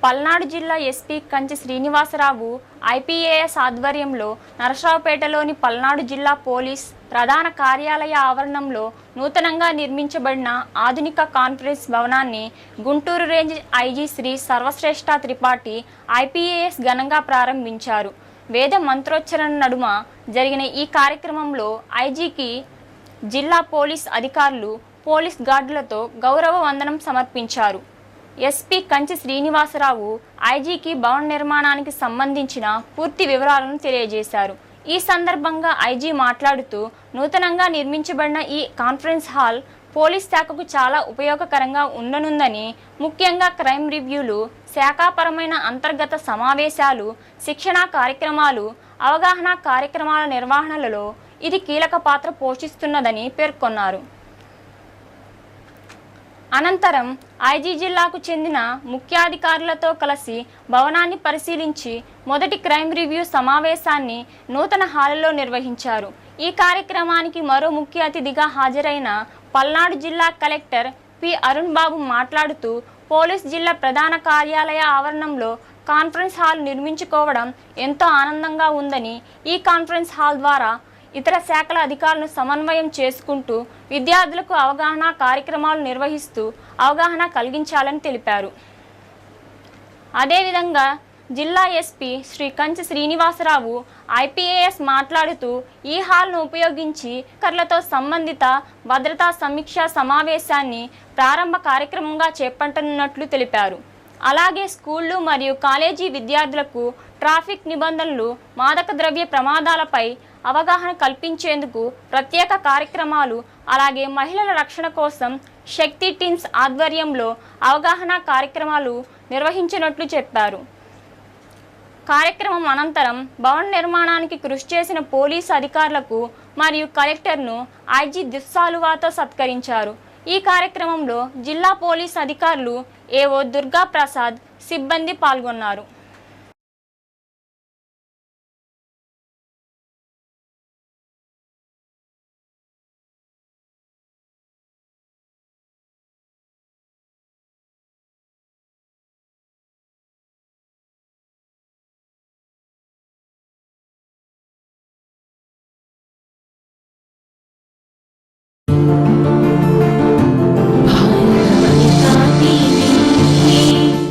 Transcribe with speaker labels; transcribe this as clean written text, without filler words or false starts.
Speaker 1: పల్నాడు జిల్లా ఎస్పీ కంచి శ్రీనివాసరావు ఐపీఏఎస్ ఆధ్వర్యంలో నరసరావుపేటలోని పల్నాడు జిల్లా పోలీస్ ప్రధాన కార్యాలయ ఆవరణంలో నూతనంగా నిర్మించబడిన ఆధునిక కాన్ఫరెన్స్ భవనాన్ని గుంటూరు రేంజ్ ఐజీ శ్రీ సర్వశ్రేష్ఠ త్రిపాఠి ఐపీఏఎస్ ఘనంగా ప్రారంభించారు. వేద మంత్రోచ్చరణ నడుమ జరిగిన ఈ కార్యక్రమంలో ఐజీకి జిల్లా పోలీస్ అధికారులు పోలీస్ గార్డులతో గౌరవ వందనం సమర్పించారు. ఎస్పీ కంచి శ్రీనివాసరావు ఐజీకి భవన నిర్మాణానికి సంబంధించిన పూర్తి వివరాలను తెలియజేశారు. ఈ సందర్భంగా ఐజీ మాట్లాడుతూ నూతనంగా నిర్మించబడిన ఈ కాన్ఫరెన్స్ హాల్ పోలీస్ శాఖకు చాలా ఉపయోగకరంగా ఉండనుందని, ముఖ్యంగా క్రైమ్ రివ్యూలు, శాఖాపరమైన అంతర్గత సమావేశాలు, శిక్షణా కార్యక్రమాలు, అవగాహన కార్యక్రమాల నిర్వహణలలో ఇది కీలక పాత్ర పోషిస్తున్నదని పేర్కొన్నారు. అనంతరం ఐజీ జిల్లాకు చెందిన ముఖ్యాధికారులతో కలిసి భవనాన్ని పరిశీలించి మొదటి క్రైమ్ రివ్యూ సమావేశాన్ని నూతన హాలులో నిర్వహించారు. ఈ కార్యక్రమానికి మరో ముఖ్య అతిథిగా హాజరైన పల్నాడు జిల్లా కలెక్టర్ పి అరుణ్ బాబు మాట్లాడుతూ పోలీస్ జిల్లా ప్రధాన కార్యాలయ ఆవరణంలో కాన్ఫరెన్స్ హాల్ నిర్మించుకోవడం ఎంతో ఆనందంగా ఉందని, ఈ కాన్ఫరెన్స్ హాల్ ద్వారా ఇతర శాఖల అధికారులను సమన్వయం చేసుకుంటూ విద్యార్థులకు అవగాహన కార్యక్రమాలు నిర్వహిస్తూ అవగాహన కలిగించాలని తెలిపారు. అదేవిధంగా జిల్లా ఎస్పీ శ్రీ కంచి శ్రీనివాసరావు ఐపీఏఎస్ మాట్లాడుతూ ఈ హాల్ను ఉపయోగించి అధికారులతో సంబంధిత భద్రతా సమీక్షా సమావేశాన్ని ప్రారంభ కార్యక్రమంగా చేపట్టనున్నట్లు తెలిపారు. అలాగే స్కూళ్ళు మరియు కాలేజీ విద్యార్థులకు ట్రాఫిక్ నిబంధనలు, మాదక ద్రవ్య ప్రమాదాలపై అవగాహన కల్పించేందుకు ప్రత్యేక కార్యక్రమాలు, అలాగే మహిళల రక్షణ కోసం శక్తి టీమ్స్ ఆధ్వర్యంలో అవగాహన కార్యక్రమాలు నిర్వహించినట్లు చెప్పారు. కార్యక్రమం అనంతరం భవన నిర్మాణానికి కృషి చేసిన పోలీసు అధికారులకు మరియు కలెక్టర్ను ఐజీ దుస్సాలువాతో సత్కరించారు. ఈ కార్యక్రమంలో జిల్లా పోలీసు అధికారులు ఏఓ దుర్గా ప్రసాద్, సిబ్బంది పాల్గొన్నారు.